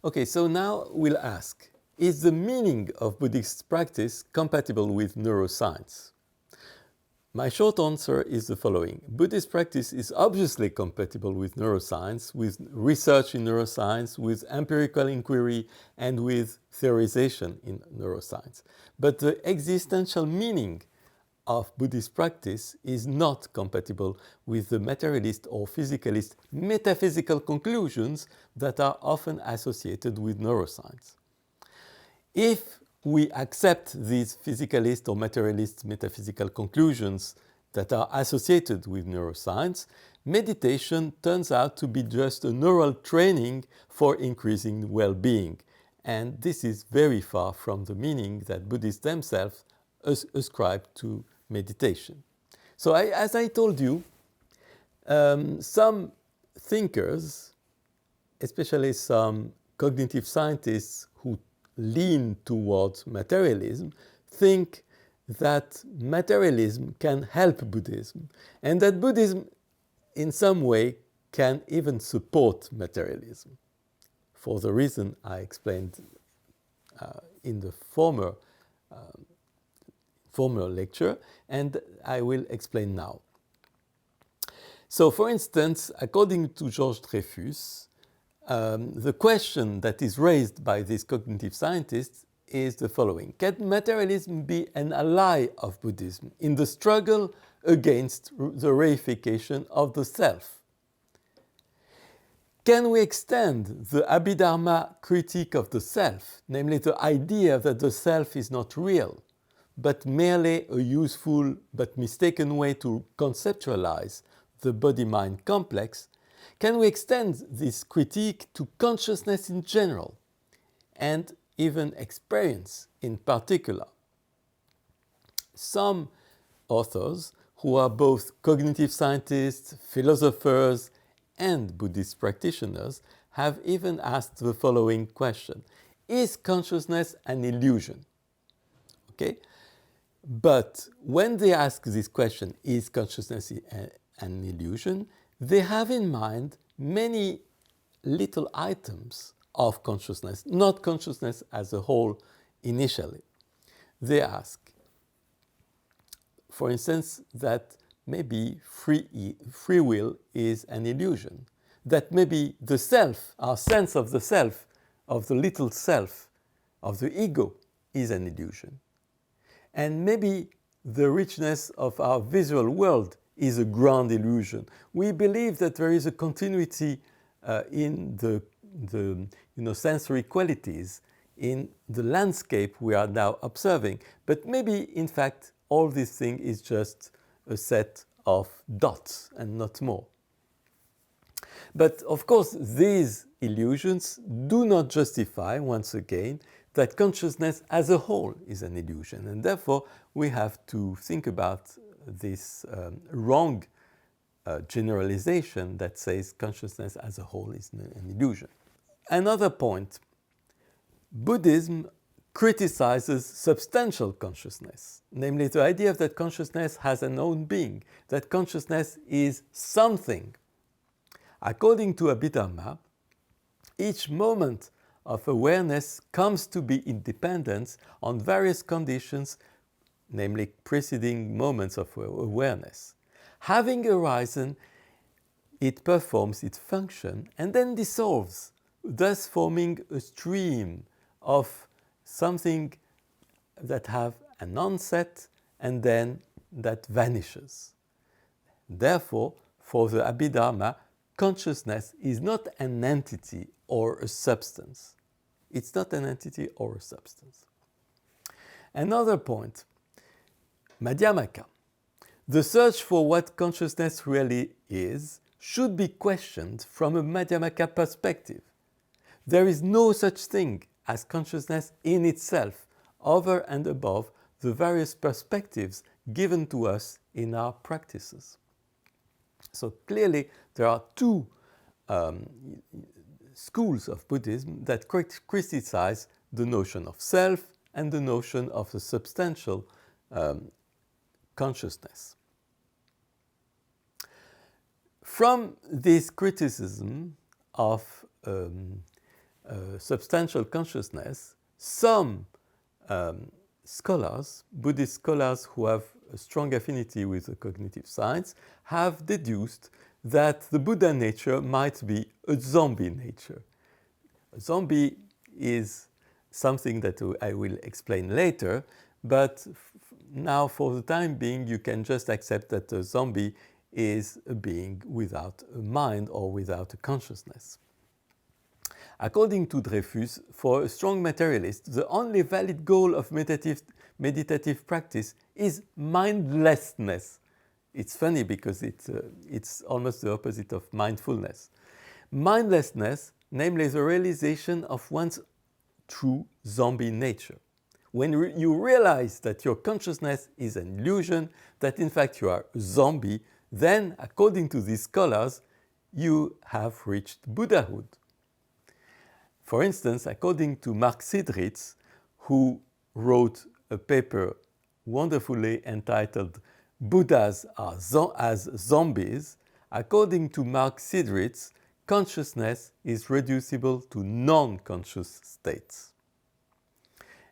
Okay, so now we'll ask, is the meaning of Buddhist practice compatible with neuroscience? My short answer is the following. Buddhist practice is obviously compatible with neuroscience, with research in neuroscience, with empirical inquiry, and with theorization in neuroscience. But the existential meaning of Buddhist practice is not compatible with the materialist or physicalist metaphysical conclusions that are often associated with neuroscience. If we accept these physicalist or materialist metaphysical conclusions that are associated with neuroscience, meditation turns out to be just a neural training for increasing well-being. And this is very far from the meaning that Buddhists themselves ascribe to meditation. So as I told you, some thinkers, especially some cognitive scientists who lean towards materialism, think that materialism can help Buddhism, and that Buddhism in some way can even support materialism, for the reason I explained in the former lecture, and I will explain now. So, for instance, according to Georges Dreyfus, the question that is raised by these cognitive scientists is the following. Can materialism be an ally of Buddhism in the struggle against the reification of the self? Can we extend the Abhidharma critique of the self, namely the idea that the self is not real, but merely a useful but mistaken way to conceptualize the body-mind complex? Can we extend this critique to consciousness in general, and even experience in particular? Some authors, who are both cognitive scientists, philosophers, and Buddhist practitioners, have even asked the following question. Is consciousness an illusion? Okay? But when they ask this question, is consciousness an illusion, they have in mind many little items of consciousness, not consciousness as a whole initially. They ask, for instance, that maybe free will is an illusion, that maybe the self, our sense of the self, of the little self, of the ego, is an illusion. And maybe the richness of our visual world is a grand illusion. We believe that there is a continuity in the sensory qualities in the landscape we are now observing. But maybe, in fact, all this thing is just a set of dots and not more. But of course, these illusions do not justify, once again, that consciousness as a whole is an illusion. And therefore, we have to think about this wrong generalization that says consciousness as a whole is an illusion. Another point, Buddhism criticizes substantial consciousness, namely the idea that consciousness has an own being, that consciousness is something. According to Abhidharma, each moment of awareness comes to be independent on various conditions, namely preceding moments of awareness. Having arisen, it performs its function and then dissolves, thus forming a stream of something that have an onset and then that vanishes. Therefore, for the Abhidharma, consciousness is not an entity or a substance. It's not an entity or a substance. Another point, Madhyamaka. The search for what consciousness really is should be questioned from a Madhyamaka perspective. There is no such thing as consciousness in itself, over and above the various perspectives given to us in our practices. So clearly, there are two schools of Buddhism that criticize the notion of self and the notion of the substantial consciousness. From this criticism of substantial consciousness, some scholars, Buddhist scholars who have a strong affinity with the cognitive science, have deduced that the Buddha nature might be a zombie nature. A zombie is something that I will explain later, but now for the time being you can just accept that a zombie is a being without a mind or without a consciousness. According to Dreyfus, for a strong materialist, the only valid goal of meditative practice is mindlessness. It's funny because it's almost the opposite of mindfulness. Mindlessness, namely the realization of one's true zombie nature. When you realize that your consciousness is an illusion, that in fact you are a zombie, then, according to these scholars, you have reached Buddhahood. For instance, according to Mark Sidritz, who wrote a paper wonderfully entitled Buddhas as Zombies, according to Mark Sidritz, consciousness is reducible to non-conscious states.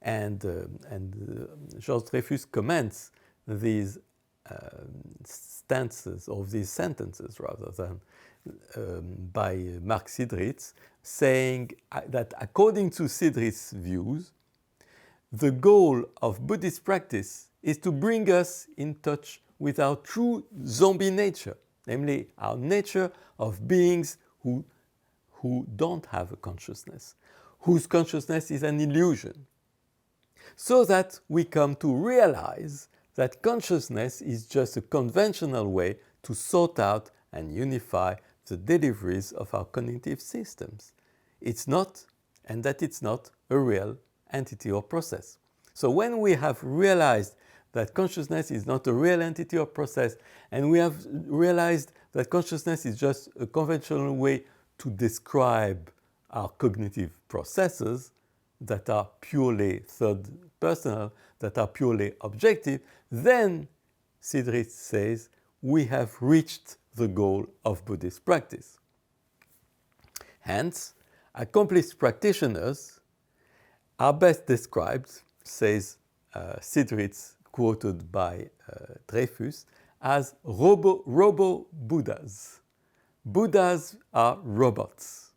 And Georges Dreyfus comments these stances, or these sentences rather than, by Mark Sidritz, saying that according to Sidritz's views, the goal of Buddhist practice is to bring us in touch with our true zombie nature, namely our nature of beings who don't have a consciousness, whose consciousness is an illusion, so that we come to realize that consciousness is just a conventional way to sort out and unify the deliveries of our cognitive systems. It's not, and that it's not a real entity or process. So when we have realized that consciousness is not a real entity or process, and we have realized that consciousness is just a conventional way to describe our cognitive processes that are purely third personal, that are purely objective, then Sidritz says we have reached the goal of Buddhist practice. Hence, accomplished practitioners are best described, says Sidritz, quoted by Dreyfus, as robo-buddhas. Buddhas are robots.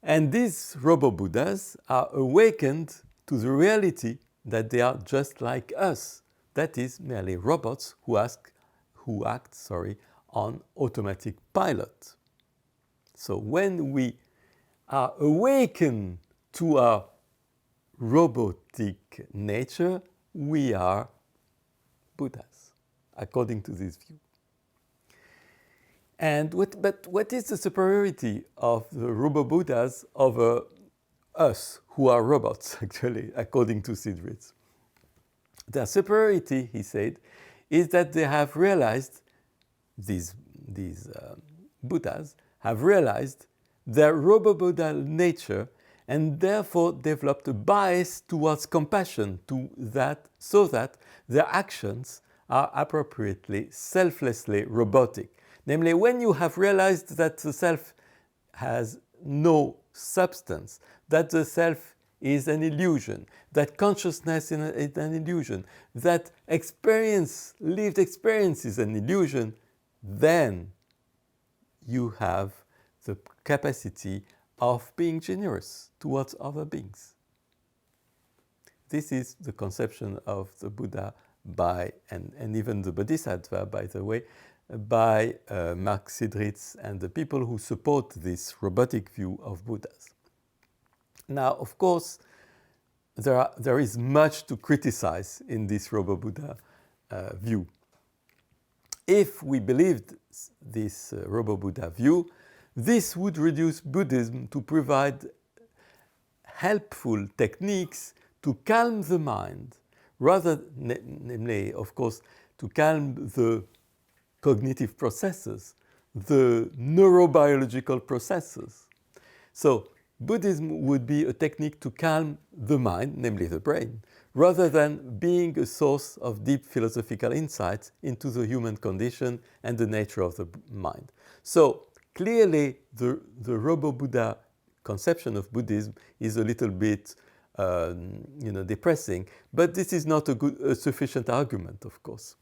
And these robo-buddhas are awakened to the reality that they are just like us, that is, merely robots who act on automatic pilot. So when we are awakened to our robotic nature, we are Buddhas, according to this view. And what is the superiority of the robo-buddhas over us, who are robots, actually, according to Sidritz? Their superiority, he said, is that they have realized, these Buddhas have realized their robo-Buddha nature and therefore developed a bias towards compassion so that their actions are appropriately, selflessly robotic. Namely, when you have realized that the self has no substance, that the self is an illusion, that consciousness is an illusion, that lived experience is an illusion, then you have the capacity of being generous towards other beings. This is the conception of the Buddha and even the Bodhisattva, by the way, by Mark Sidritz and the people who support this robotic view of Buddhas. Now, of course, there is much to criticize in this robo-Buddha view. If we believed this robo-Buddha view, this would reduce Buddhism to provide helpful techniques to calm the mind, namely, of course, to calm the cognitive processes, the neurobiological processes. So Buddhism would be a technique to calm the mind, namely the brain, rather than being a source of deep philosophical insights into the human condition and the nature of the mind. So clearly the robo-Buddha conception of Buddhism is a little bit depressing, but this is not a sufficient argument, of course.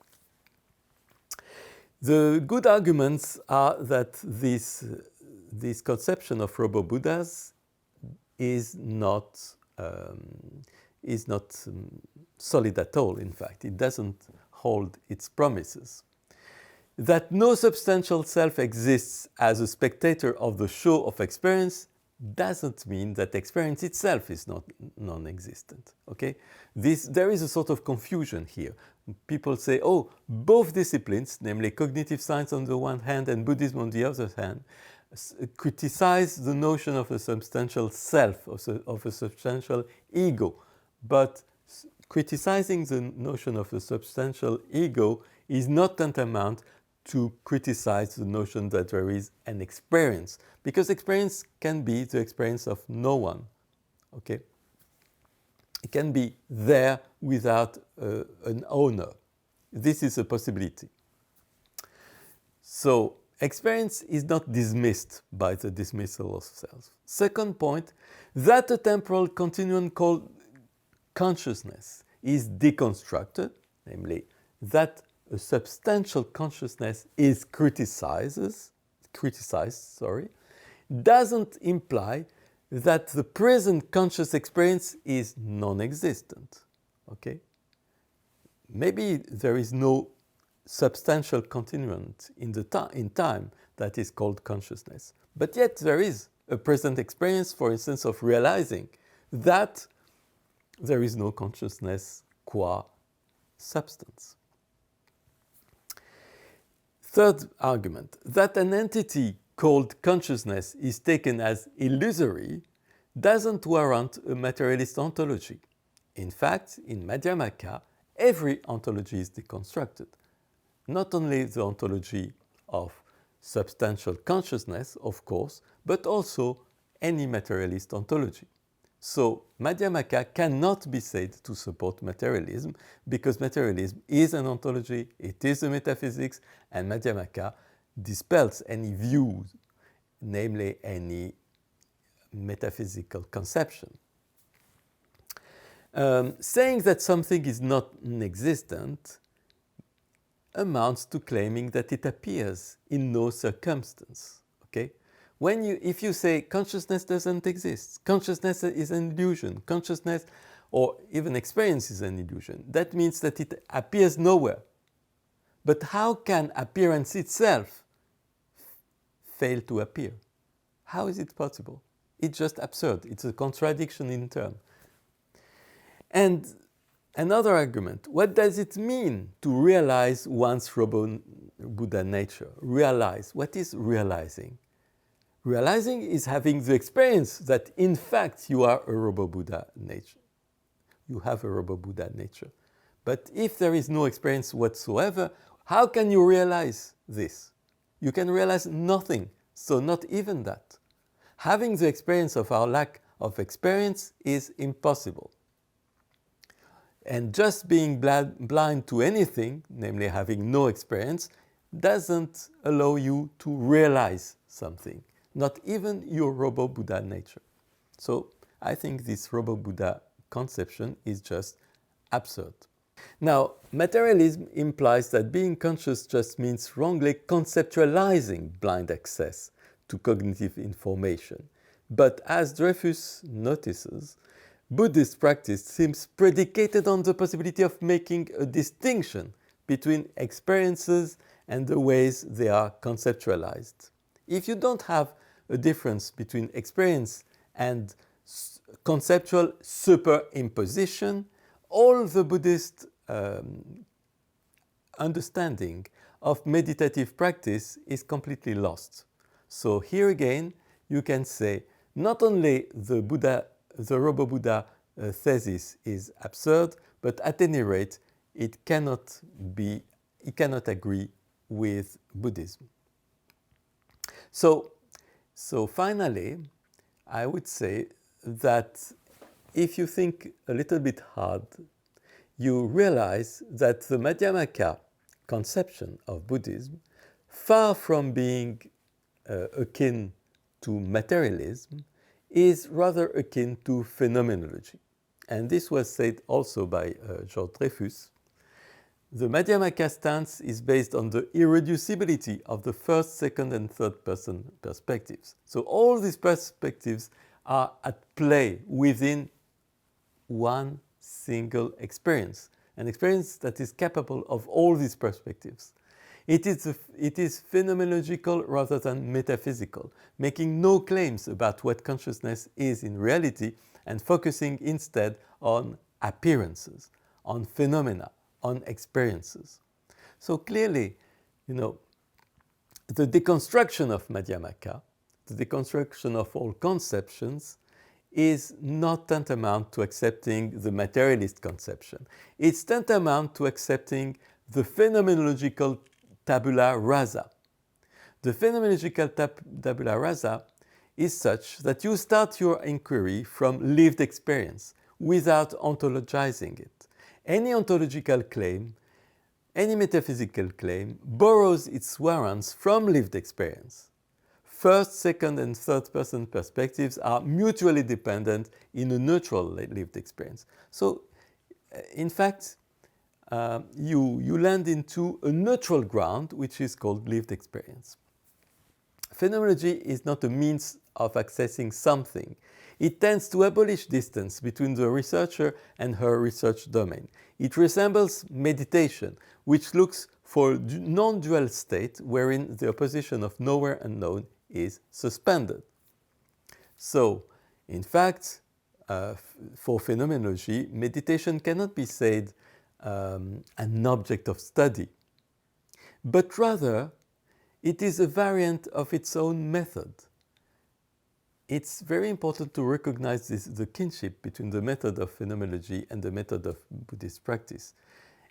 The good arguments are that this conception of robo-buddhas is not solid at all. In fact, it doesn't hold its promises. That no substantial self exists as a spectator of the show of experience doesn't mean that experience itself is not non-existent. Okay? There is a sort of confusion here. People say, oh, both disciplines, namely cognitive science on the one hand and Buddhism on the other hand, criticize the notion of a substantial self, of a substantial ego. But criticizing the notion of a substantial ego is not tantamount to criticize the notion that there is an experience, because experience can be the experience of no one. Okay? It can be there without an owner. This is a possibility. So experience is not dismissed by the dismissal of self. Second point, that a temporal continuum called consciousness is deconstructed, namely that a substantial consciousness is criticized, doesn't imply that the present conscious experience is non-existent. Okay? Maybe there is no substantial continuum in time that is called consciousness, but yet there is a present experience, for instance, of realizing that there is no consciousness qua substance. Third argument, that an entity called consciousness is taken as illusory doesn't warrant a materialist ontology. In fact, in Madhyamaka, every ontology is deconstructed. Not only the ontology of substantial consciousness, of course, but also any materialist ontology. So Madhyamaka cannot be said to support materialism, because materialism is an ontology, it is a metaphysics, and Madhyamaka dispels any views, namely any metaphysical conception. Saying that something is not existent amounts to claiming that it appears in no circumstance. Okay? If you say consciousness doesn't exist, consciousness is an illusion, consciousness or even experience is an illusion, that means that it appears nowhere. But how can appearance itself fail to appear? How is it possible? It's just absurd. It's a contradiction in terms. And another argument, what does it mean to realize one's robo-buddha nature? Realize. What is realizing? Realizing is having the experience that in fact you are a robo-buddha nature. You have a robo-buddha nature. But if there is no experience whatsoever, how can you realize this? You can realize nothing, so not even that. Having the experience of our lack of experience is impossible. And just being blind to anything, namely having no experience, doesn't allow you to realize something, not even your robo-buddha nature. So I think this robo-buddha conception is just absurd. Now, materialism implies that being conscious just means wrongly conceptualizing blind access to cognitive information. But as Dreyfus notices, Buddhist practice seems predicated on the possibility of making a distinction between experiences and the ways they are conceptualized. If you don't have a difference between experience and conceptual superimposition, all the Buddhist understanding of meditative practice is completely lost. So here again, you can say not only the robo-buddha thesis is absurd, but at any rate, it cannot agree with Buddhism. So finally, I would say that if you think a little bit hard, you realize that the Madhyamaka conception of Buddhism, far from being akin to materialism, is rather akin to phenomenology. And this was said also by George Dreyfus. The Madhyamaka stance is based on the irreducibility of the first, second, and third person perspectives. So all these perspectives are at play within one single experience, an experience that is capable of all these perspectives. It is phenomenological rather than metaphysical, making no claims about what consciousness is in reality and focusing instead on appearances, on phenomena, on experiences. So clearly, the deconstruction of Madhyamaka, the deconstruction of all conceptions, is not tantamount to accepting the materialist conception. It's tantamount to accepting the phenomenological tabula rasa. The phenomenological tabula rasa is such that you start your inquiry from lived experience without ontologizing it. Any ontological claim, any metaphysical claim, borrows its warrants from lived experience. First, second, and third person perspectives are mutually dependent in a neutral lived experience. So, in fact, you land into a neutral ground, which is called lived experience. Phenomenology is not a means of accessing something. It tends to abolish distance between the researcher and her research domain. It resembles meditation, which looks for a non-dual state wherein the opposition of knower and known is suspended. So, in fact, for phenomenology, meditation cannot be said an object of study, but rather it is a variant of its own method. It's very important to recognize the kinship between the method of phenomenology and the method of Buddhist practice.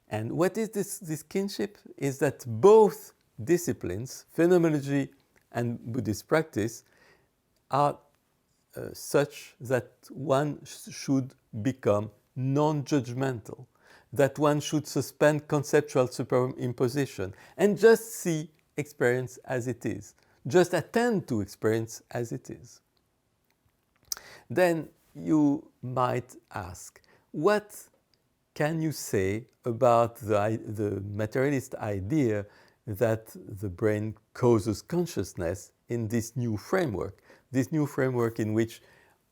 And what is this kinship? Is that both disciplines, phenomenology and Buddhist practice, are such that one should become non-judgmental, that one should suspend conceptual superimposition and just see experience as it is, just attend to experience as it is. Then you might ask, what can you say about the materialist idea that the brain causes consciousness in this new framework in which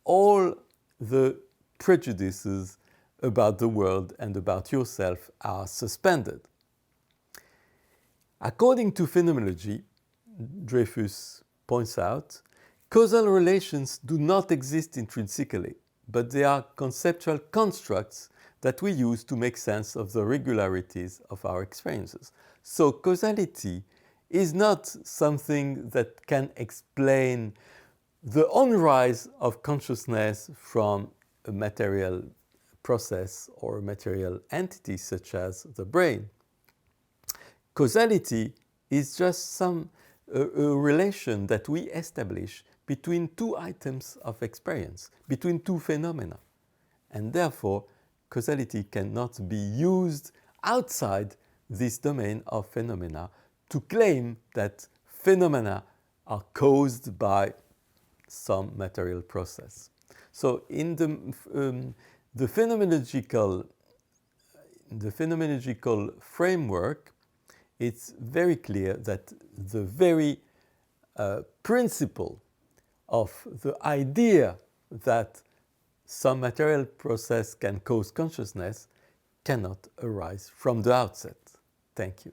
all the prejudices about the world and about yourself are suspended? According to phenomenology, Dreyfus points out, causal relations do not exist intrinsically, but they are conceptual constructs that we use to make sense of the regularities of our experiences. So causality is not something that can explain the on-rise of consciousness from a material process or a material entity such as the brain. Causality is just a relation that we establish between two items of experience, between two phenomena. And therefore, causality cannot be used outside this domain of phenomena to claim that phenomena are caused by some material process. So in the phenomenological framework, it's very clear that the very principle of the idea that some material process can cause consciousness cannot arise from the outset. Thank you.